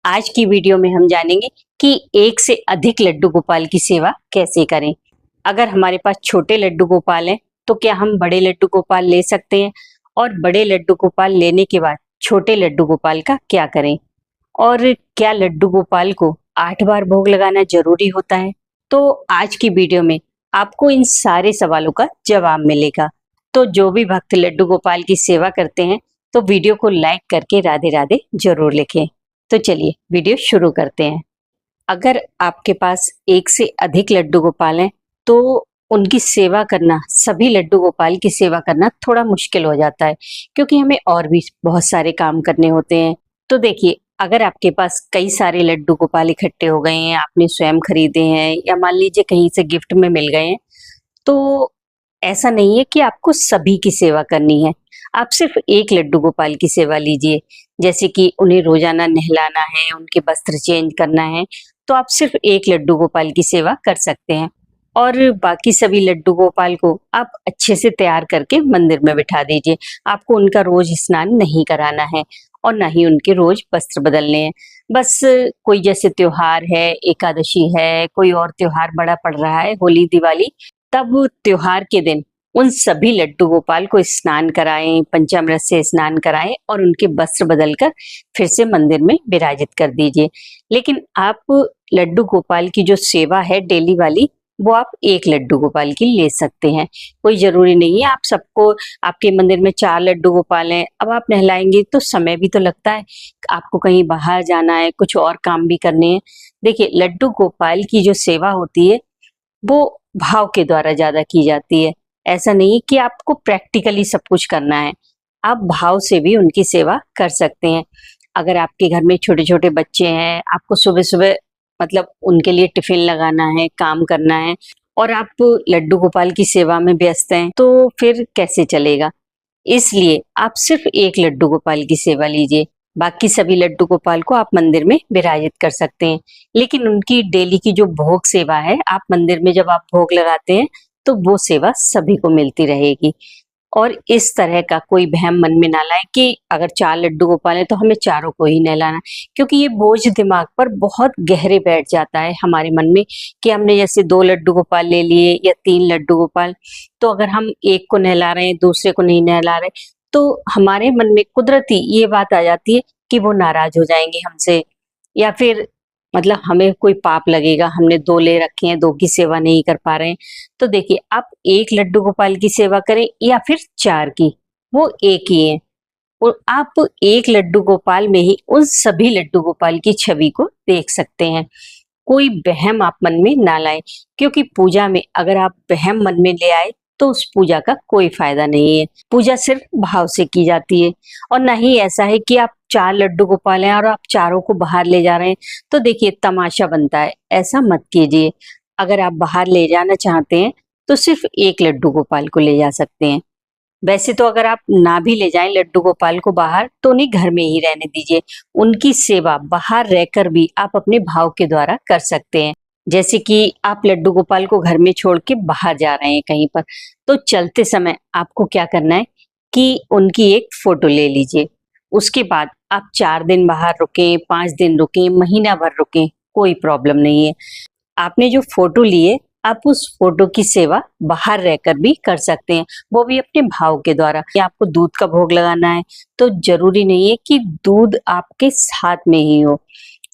आज की वीडियो में हम जानेंगे कि एक से अधिक लड्डू गोपाल की सेवा कैसे करें। अगर हमारे पास छोटे लड्डू गोपाल हैं तो क्या हम बड़े लड्डू गोपाल ले सकते हैं, और बड़े लड्डू गोपाल लेने के बाद छोटे लड्डू गोपाल का क्या करें, और क्या लड्डू गोपाल को 8 बार भोग लगाना जरूरी होता है। तो आज की वीडियो में आपको इन सारे सवालों का जवाब मिलेगा। तो जो भी भक्त लड्डू गोपाल की सेवा करते हैं तो वीडियो को लाइक करके राधे राधे जरूर लिखें। तो चलिए वीडियो शुरू करते हैं। अगर आपके पास एक से अधिक लड्डू गोपाल हैं तो उनकी सेवा करना, सभी लड्डू गोपाल की सेवा करना थोड़ा मुश्किल हो जाता है, क्योंकि हमें और भी बहुत सारे काम करने होते हैं। तो देखिए, अगर आपके पास कई सारे लड्डू गोपाल इकट्ठे हो गए हैं, आपने स्वयं खरीदे हैं या मान लीजिए कहीं से गिफ्ट में मिल गए हैं, तो ऐसा नहीं है कि आपको सभी की सेवा करनी है। आप सिर्फ एक लड्डू गोपाल की सेवा लीजिए। जैसे कि उन्हें रोजाना नहलाना है, उनके वस्त्र चेंज करना है, तो आप सिर्फ एक लड्डू गोपाल की सेवा कर सकते हैं। और बाकी सभी लड्डू गोपाल को आप अच्छे से तैयार करके मंदिर में बिठा दीजिए। आपको उनका रोज स्नान नहीं कराना है और ना ही उनके रोज वस्त्र बदलने हैं। बस कोई जैसे त्योहार है, एकादशी है, कोई और त्योहार बड़ा पड़ रहा है, होली दिवाली, तब त्योहार के दिन उन सभी लड्डू गोपाल को स्नान कराएं, पंचामृत से स्नान कराएं और उनके वस्त्र बदलकर फिर से मंदिर में विराजित कर दीजिए। लेकिन आप लड्डू गोपाल की जो सेवा है डेली वाली, वो आप एक लड्डू गोपाल की ले सकते हैं। कोई जरूरी नहीं है आप सबको, आपके मंदिर में 4 लड्डू गोपाल हैं, अब आप नहलाएंगे तो समय भी तो लगता है, आपको कहीं बाहर जाना है, कुछ और काम भी करने हैं। देखिए, लड्डू गोपाल की जो सेवा होती है वो भाव के द्वारा ज्यादा की जाती है। ऐसा नहीं कि आपको प्रैक्टिकली सब कुछ करना है, आप भाव से भी उनकी सेवा कर सकते हैं। अगर आपके घर में छोटे छोटे बच्चे हैं, आपको सुबह सुबह मतलब उनके लिए टिफिन लगाना है, काम करना है, और आप लड्डू गोपाल की सेवा में व्यस्त हैं, तो फिर कैसे चलेगा। इसलिए आप सिर्फ एक लड्डू गोपाल की सेवा लीजिए। बाकी सभी लड्डू गोपाल को आप मंदिर में विराजित कर सकते हैं, लेकिन उनकी डेली की जो भोग सेवा है, आप मंदिर में जब आप भोग लगाते हैं तो वो सेवा सभी को मिलती रहेगी। और इस तरह का कोई वहम मन में ना लाए कि अगर 4 लड्डू गोपाल है तो हमें चारों को ही नहलाना, क्योंकि ये बोझ दिमाग पर बहुत गहरे बैठ जाता है हमारे मन में कि हमने जैसे 2 लड्डू गोपाल ले लिए या 3 लड्डू गोपाल, तो अगर हम एक को नहला रहे हैं, दूसरे को नहीं नहला रहे, तो हमारे मन में कुदरती ये बात आ जाती है कि वो नाराज हो जाएंगे हमसे, या फिर मतलब हमें कोई पाप लगेगा, हमने 2 ले रखे हैं, 2 की सेवा नहीं कर पा रहे हैं। तो देखिए, आप एक लड्डू गोपाल की सेवा करें या फिर 4 की, वो एक ही है। और आप एक लड्डू गोपाल में ही उन सभी लड्डू गोपाल की छवि को देख सकते हैं। कोई वहम आप मन में ना लाएं, क्योंकि पूजा में अगर आप वहम मन में ले आए तो उस पूजा का कोई फायदा नहीं है। पूजा सिर्फ भाव से की जाती है, और ना ही ऐसा है कि आप 4 लड्डू गोपाल हैं और आप चारों को बाहर ले जा रहे हैं, तो देखिए तमाशा बनता है, ऐसा मत कीजिए। अगर आप बाहर ले जाना चाहते हैं तो सिर्फ एक लड्डू गोपाल को ले जा सकते हैं। वैसे तो अगर आप ना भी ले जाएं लड्डू गोपाल को बाहर, तो उन्हें घर में ही रहने दीजिए। उनकी सेवा बाहर रहकर भी आप अपने भाव के द्वारा कर सकते हैं। जैसे कि आप लड्डू गोपाल को घर में छोड़ के बाहर जा रहे हैं कहीं पर, तो चलते समय आपको क्या करना है कि उनकी एक फोटो ले लीजिए। उसके बाद आप 4 दिन बाहर रुकें, 5 दिन रुकें, महीना भर रुकें, कोई प्रॉब्लम नहीं है। आपने जो फोटो लिए, आप उस फोटो की सेवा बाहर रहकर भी कर सकते हैं, वो भी अपने भाव के द्वारा। या आपको दूध का भोग लगाना है तो जरूरी नहीं है कि दूध आपके साथ में ही हो,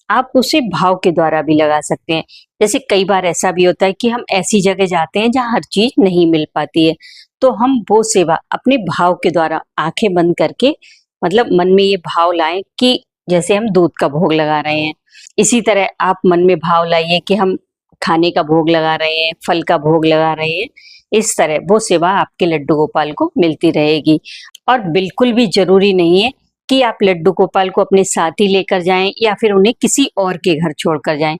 आप उसे भाव के द्वारा भी लगा सकते हैं। जैसे कई बार ऐसा भी होता है कि हम ऐसी जगह जाते हैं जहाँ हर चीज नहीं मिल पाती है, तो हम वो सेवा अपने भाव के द्वारा आंखें बंद करके, मतलब मन में ये भाव लाएं कि जैसे हम दूध का भोग लगा रहे हैं। इसी तरह आप मन में भाव लाइए कि हम खाने का भोग लगा रहे हैं, फल का भोग लगा रहे हैं। इस तरह वो सेवा आपके लड्डू गोपाल को मिलती रहेगी। और बिल्कुल भी जरूरी नहीं है कि आप लड्डू गोपाल को अपने साथ ही लेकर जाएं या फिर उन्हें किसी और के घर छोड़कर जाएं।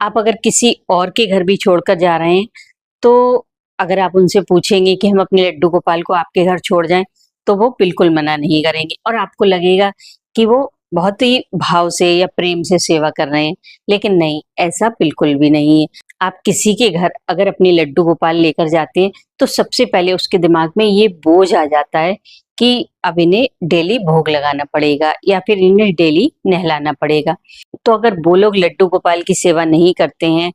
आप अगर किसी और के घर भी छोड़कर जा रहे हैं, तो अगर आप उनसे पूछेंगे कि हम अपने लड्डू गोपाल को आपके घर छोड़ जाएं, तो वो बिल्कुल मना नहीं करेंगे और आपको लगेगा कि वो बहुत ही भाव से या प्रेम से सेवा कर रहे हैं। लेकिन नहीं, ऐसा बिल्कुल भी नहीं है। आप किसी के घर अगर अपने लड्डू गोपाल लेकर जाते हैं तो सबसे पहले उसके दिमाग में ये बोझ आ जाता है कि अब इन्हें डेली भोग लगाना पड़ेगा या फिर इन्हें डेली नहलाना पड़ेगा। तो अगर वो लोग लड्डू गोपाल की सेवा नहीं करते हैं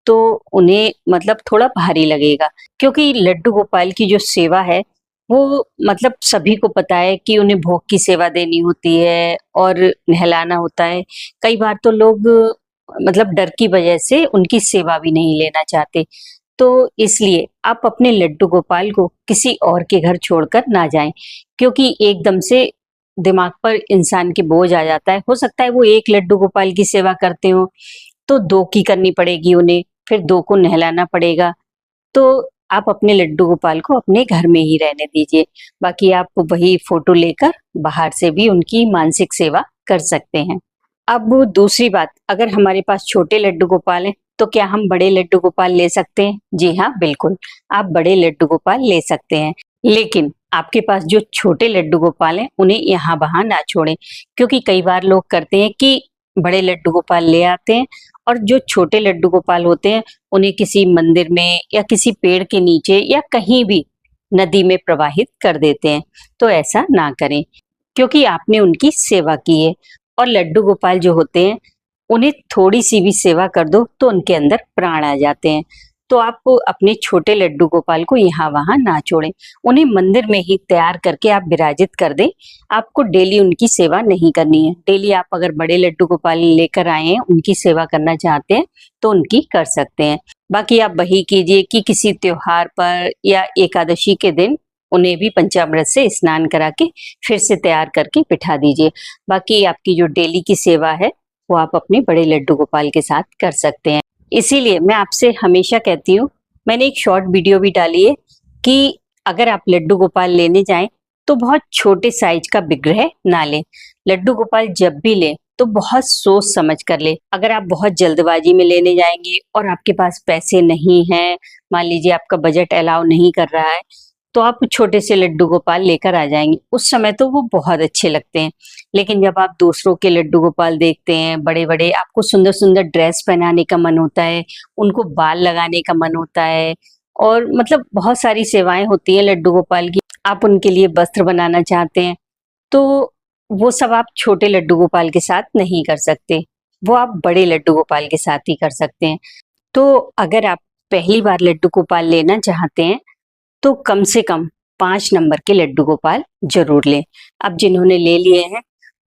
तो उन्हें मतलब थोड़ा भारी लगेगा, क्योंकि लड्डू गोपाल की जो सेवा है वो मतलब सभी को पता है कि उन्हें भोग की सेवा देनी होती है और नहलाना होता है। कई बार तो लोग मतलब डर की वजह से उनकी सेवा भी नहीं लेना चाहते। तो इसलिए आप अपने लड्डू गोपाल को किसी और के घर छोड़कर ना जाएं, क्योंकि एकदम से दिमाग पर इंसान के बोझ आ जाता है। हो सकता है वो एक लड्डू गोपाल की सेवा करते हो तो दो की करनी पड़ेगी उन्हें, फिर दो को नहलाना पड़ेगा। तो आप अपने लड्डू गोपाल को अपने घर में ही रहने दीजिए। बाकी आप वही फोटो लेकर बाहर से भी उनकी मानसिक सेवा कर सकते हैं। अब दूसरी बात, अगर हमारे पास छोटे लड्डू गोपाल हैं तो क्या हम बड़े लड्डू गोपाल ले सकते हैं? जी हाँ, बिल्कुल, आप बड़े लड्डू गोपाल ले सकते हैं। लेकिन आपके पास जो छोटे लड्डू गोपाल हैं उन्हें यहाँ वहां ना छोड़ें, क्योंकि कई बार लोग करते हैं कि बड़े लड्डू गोपाल ले आते हैं और जो छोटे लड्डू गोपाल होते हैं उन्हें किसी मंदिर में या किसी पेड़ के नीचे या कहीं भी नदी में प्रवाहित कर देते हैं। तो ऐसा ना करें, क्योंकि आपने उनकी सेवा की है। और लड्डू गोपाल जो होते हैं उन्हें थोड़ी सी भी सेवा कर दो तो उनके अंदर प्राण आ जाते हैं। तो आप अपने छोटे लड्डू गोपाल को यहाँ वहां ना छोड़ें, उन्हें मंदिर में ही तैयार करके आप विराजित कर दें। आपको डेली उनकी सेवा नहीं करनी है। डेली आप अगर बड़े लड्डू गोपाल लेकर आए हैं, उनकी सेवा करना चाहते हैं तो उनकी कर सकते हैं। बाकी आप वही कीजिए कि किसी त्योहार पर या एकादशी के दिन उन्हें भी पंचामृत से स्नान करा के फिर से तैयार करके बिठा दीजिए। बाकी आपकी जो डेली की सेवा है वो आप अपने बड़े लड्डू गोपाल के साथ कर सकते हैं। इसीलिए मैं आपसे हमेशा कहती हूँ, मैंने एक शॉर्ट वीडियो भी डाली है कि अगर आप लड्डू गोपाल लेने जाएं तो बहुत छोटे साइज का विग्रह ना लें। लड्डू गोपाल जब भी लें तो बहुत सोच समझ कर ले। अगर आप बहुत जल्दबाजी में लेने जाएंगे और आपके पास पैसे नहीं हैं, मान लीजिए आपका बजट अलाउ नहीं कर रहा है, तो आप छोटे से लड्डू गोपाल लेकर आ जाएंगे। उस समय तो वो बहुत अच्छे लगते हैं, लेकिन जब आप दूसरों के लड्डू गोपाल देखते हैं बड़े बड़े, आपको सुंदर सुंदर ड्रेस पहनाने का मन होता है, उनको बाल लगाने का मन होता है और मतलब बहुत सारी सेवाएं होती है लड्डू गोपाल की। आप उनके लिए वस्त्र बनाना चाहते हैं तो वो सब आप छोटे लड्डू गोपाल के साथ नहीं कर सकते, वो आप बड़े लड्डू गोपाल के साथ ही कर सकते हैं। तो अगर आप पहली बार लड्डू गोपाल लेना चाहते हैं तो कम से कम 5 नंबर के लड्डू गोपाल जरूर लें। अब जिन्होंने ले लिए हैं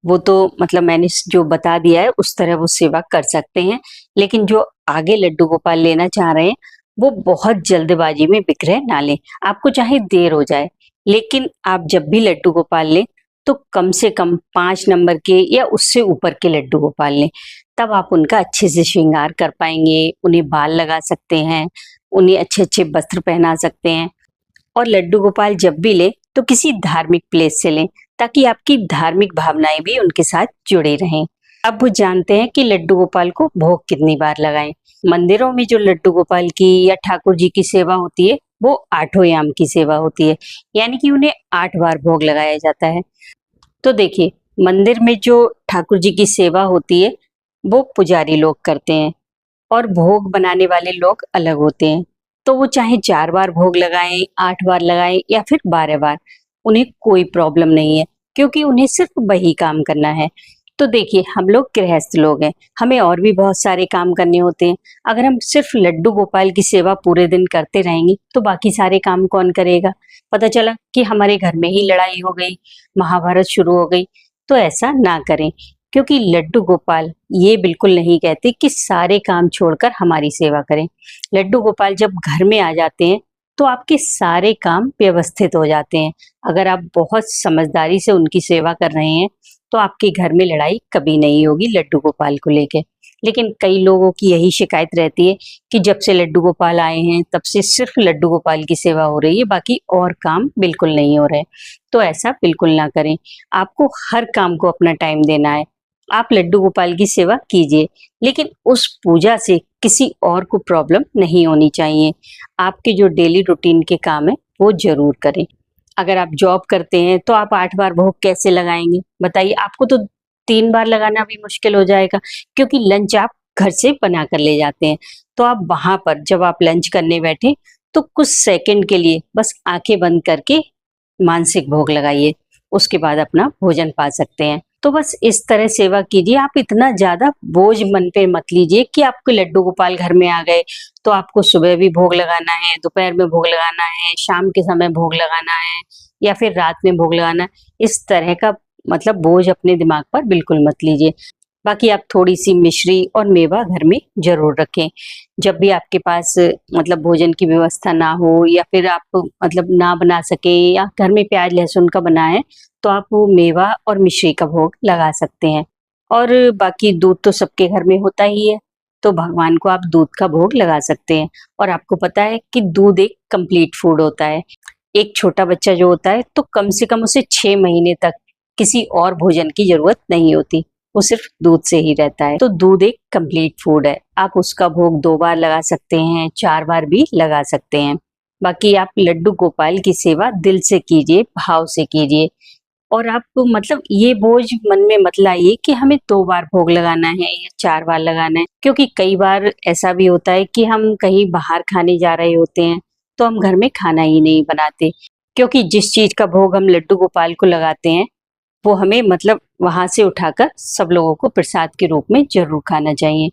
वो तो मतलब मैंने जो बता दिया है उस तरह वो सेवा कर सकते हैं, लेकिन जो आगे लड्डू गोपाल लेना चाह रहे हैं वो बहुत जल्दबाजी में विग्रह ना लें। आपको चाहे देर हो जाए, लेकिन आप जब भी लड्डू गोपाल लें तो कम से कम 5 नंबर के या उससे ऊपर के लड्डू गोपाल लें। तब आप उनका अच्छे से श्रृंगार कर पाएंगे, उन्हें बाल लगा सकते हैं, उन्हें अच्छे अच्छे वस्त्र पहना सकते हैं। और लड्डू गोपाल जब भी ले तो किसी धार्मिक प्लेस से लें, ताकि आपकी धार्मिक भावनाएं भी उनके साथ जुड़े रहें। अब वो जानते हैं कि लड्डू गोपाल को भोग कितनी बार लगाएं। मंदिरों में जो लड्डू गोपाल की या ठाकुर जी की सेवा होती है वो 8 याम की सेवा होती है, यानी कि उन्हें 8 बार भोग लगाया जाता है। तो देखिए, मंदिर में जो ठाकुर जी की सेवा होती है वो पुजारी लोग करते हैं और भोग बनाने वाले लोग अलग होते हैं। तो वो चाहे 4 बार भोग लगाएं, 8 बार लगाएं या फिर 12 बार, उन्हें कोई प्रॉब्लम नहीं है, क्योंकि उन्हें सिर्फ वही काम करना है। तो देखिए, हम लोग गृहस्थ लोग हैं, हमें और भी बहुत सारे काम करने होते हैं। अगर हम सिर्फ लड्डू गोपाल की सेवा पूरे दिन करते रहेंगे तो बाकी सारे काम कौन करेगा? पता चला कि हमारे घर में ही लड़ाई हो गई, महाभारत शुरू हो गई। तो ऐसा ना करें, क्योंकि लड्डू गोपाल ये बिल्कुल नहीं कहते कि सारे काम छोड़कर हमारी सेवा करें। लड्डू गोपाल जब घर में आ जाते हैं तो आपके सारे काम व्यवस्थित हो जाते हैं। अगर आप बहुत समझदारी से उनकी सेवा कर रहे हैं तो आपके घर में लड़ाई कभी नहीं होगी लड्डू गोपाल को लेके। लेकिन कई लोगों की यही शिकायत रहती है कि जब से लड्डू गोपाल आए हैं तब से सिर्फ लड्डू गोपाल की सेवा हो रही है, बाकी और काम बिल्कुल नहीं हो रहे। तो ऐसा बिल्कुल ना करें, आपको हर काम को अपना टाइम देना है। आप लड्डू गोपाल की सेवा कीजिए, लेकिन उस पूजा से किसी और को प्रॉब्लम नहीं होनी चाहिए। आपके जो डेली रूटीन के काम है वो जरूर करें। अगर आप जॉब करते हैं तो आप 8 बार भोग कैसे लगाएंगे बताइए? आपको तो 3 बार लगाना भी मुश्किल हो जाएगा, क्योंकि लंच आप घर से बना कर ले जाते हैं। तो आप वहां पर जब आप लंच करने बैठे तो कुछ सेकंड के लिए बस आंखें बंद करके मानसिक भोग लगाइए, उसके बाद अपना भोजन पा सकते हैं। तो बस इस तरह सेवा कीजिए। आप इतना ज्यादा बोझ मन पे मत लीजिए कि आपके लड्डू गोपाल घर में आ गए तो आपको सुबह भी भोग लगाना है, दोपहर में भोग लगाना है, शाम के समय भोग लगाना है या फिर रात में भोग लगाना है। इस तरह का मतलब बोझ अपने दिमाग पर बिल्कुल मत लीजिए। बाकी आप थोड़ी सी मिश्री और मेवा घर में जरूर रखें। जब भी आपके पास मतलब भोजन की व्यवस्था ना हो या फिर आप मतलब ना बना सके या घर में प्याज लहसुन का बना है तो आप वो मेवा और मिश्री का भोग लगा सकते हैं। और बाकी दूध तो सबके घर में होता ही है, तो भगवान को आप दूध का भोग लगा सकते हैं। और आपको पता है कि दूध एक कंप्लीट फूड होता है। एक छोटा बच्चा जो होता है तो कम से कम उसे 6 महीने तक किसी और भोजन की जरूरत नहीं होती, वो सिर्फ दूध से ही रहता है। तो दूध एक कंप्लीट फूड है। आप उसका भोग 2 बार लगा सकते हैं, 4 बार भी लगा सकते हैं। बाकी आप लड्डू गोपाल की सेवा दिल से कीजिए, भाव से कीजिए। और आप मतलब ये बोझ मन में मत लाइए कि हमें 2 बार भोग लगाना है या 4 बार लगाना है, क्योंकि कई बार ऐसा भी होता है कि हम कहीं बाहर खाने जा रहे होते हैं तो हम घर में खाना ही नहीं बनाते, क्योंकि जिस चीज का भोग हम लड्डू गोपाल को लगाते हैं वो हमें मतलब वहां से उठाकर सब लोगों को प्रसाद के रूप में जरूर खाना चाहिए।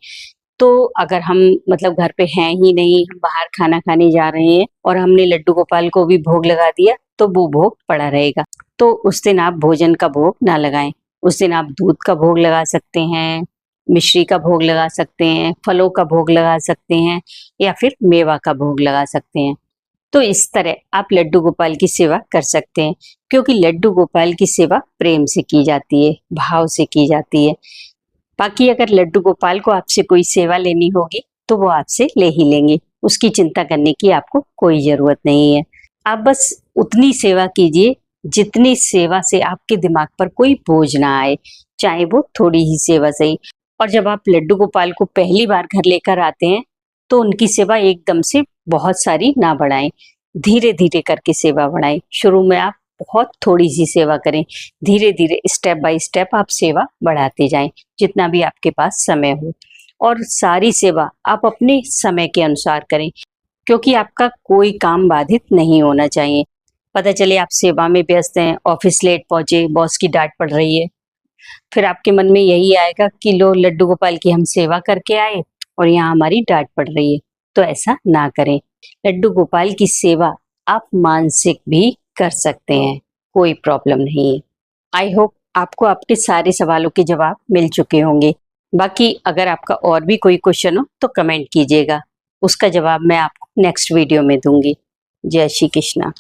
तो अगर हम मतलब घर पे हैं ही नहीं, हम बाहर खाना खाने जा रहे हैं और हमने लड्डू गोपाल को भी भोग लगा दिया तो वो भोग पड़ा रहेगा। तो उस दिन आप भोजन का भोग ना लगाएं। उस दिन आप दूध का भोग लगा सकते हैं, मिश्री का भोग लगा सकते हैं, फलों का भोग लगा सकते हैं या फिर मेवा का भोग लगा सकते हैं। तो इस तरह आप लड्डू गोपाल की सेवा कर सकते हैं, क्योंकि लड्डू गोपाल की सेवा प्रेम से की जाती है, भाव से की जाती है। बाकी अगर लड्डू गोपाल को आपसे कोई सेवा लेनी होगी तो वो आपसे ले ही लेंगे, उसकी चिंता करने की आपको कोई जरूरत नहीं है। आप बस उतनी सेवा कीजिए जितनी सेवा से आपके दिमाग पर कोई बोझ ना आए, चाहे वो थोड़ी ही सेवा सही। और जब आप लड्डू गोपाल को पहली बार घर लेकर आते हैं तो उनकी सेवा एकदम से बहुत सारी ना बढ़ाएं, धीरे धीरे करके सेवा बढ़ाएं। शुरू में आप बहुत थोड़ी सी सेवा करें, धीरे धीरे स्टेप बाय स्टेप आप सेवा बढ़ाते जाएं जितना भी आपके पास समय हो। और सारी सेवा आप अपने समय के अनुसार करें, क्योंकि आपका कोई काम बाधित नहीं होना चाहिए। पता चले आप सेवा में व्यस्त हैं, ऑफिस लेट पहुंचे, बॉस की डांट पड़ रही है, फिर आपके मन में यही आएगा कि लो लड्डू गोपाल की हम सेवा करके आए और यहाँ हमारी डांट पड़ रही है। तो ऐसा ना करें। लड्डू गोपाल की सेवा आप मानसिक भी कर सकते हैं, कोई प्रॉब्लम नहीं है। आई होप आपको आपके सारे सवालों के जवाब मिल चुके होंगे। बाकी अगर आपका और भी कोई क्वेश्चन हो तो कमेंट कीजिएगा, उसका जवाब मैं आपको नेक्स्ट वीडियो में दूंगी। जय श्री कृष्णा।